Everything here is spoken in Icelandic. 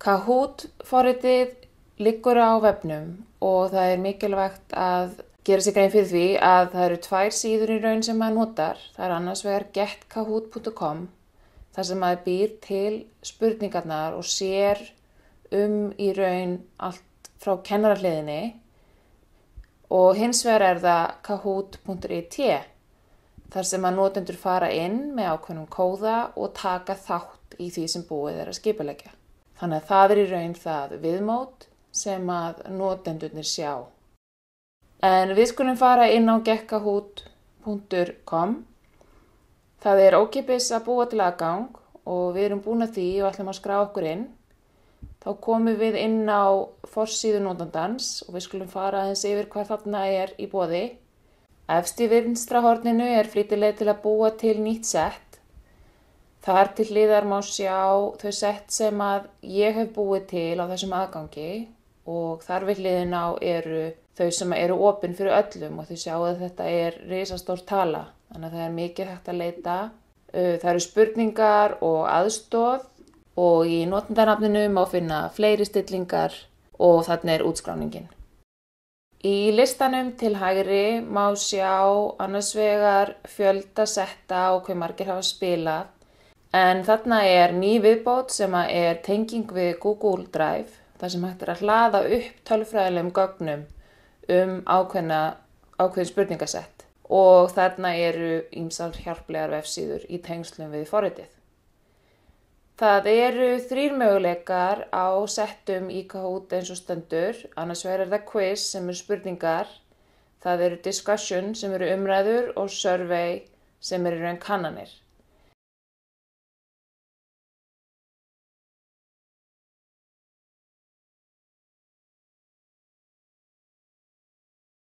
Kahoot forritið liggur á vefnum og það er mikilvægt að gera sér grein fyrir því að það eru 2 síður í raun sem maður notar. Það er annars vegar getkahoot.com þar sem maður býr til spurningarnar og sér í raun allt frá kennarahliðinni, og hins vegar er það kahoot.it þar sem að notendur fara inn með ákveðnum kóða og taka þátt í því sem búið er að skipuleggja. Þannig að það er í raun það viðmót sem að notendurnir sjá. En við skulum fara inn á getkahoot.com. Það er ókeypis að búa til aðgang og við erum búin að því og ætlum að skrá okkur inn. Þá komum við inn á forsíðu notandans og við skulum fara aðeins yfir hvað þarna er í boði. Efst í vinstra horninu er flýtileið til að búa til nýtt sett. Þar til hliðar má sjá þau sett sem að ég hef búið til á þessum aðgangi og þar við hliðina á eru þau sem eru opin fyrir öllum og þau sjáu að þetta er risastór tala. Þannig að það er mikið hægt að leita. Það eru spurningar og aðstoð og í notendanafninu má finna fleiri stillingar og þarna er útskráningin. Í listanum til hægri má sjá annars vegar fjölda setta og hve margir hafa spilað, en þarna er ný viðbót sem er tenging við Google Drive, þar sem hægt er að hlaða upp tölfræðilegum gögnum ákveðin spurningasett, og þarna eru ýmsar hjálplegar vefsíður í tengslum við forritið. Það eru 3 möguleikar á settum í Kahoot eins og stendur. Annars vegar er það quiz sem eru spurningar, það eru discussion sem eru umræður og survey sem eru kannanir.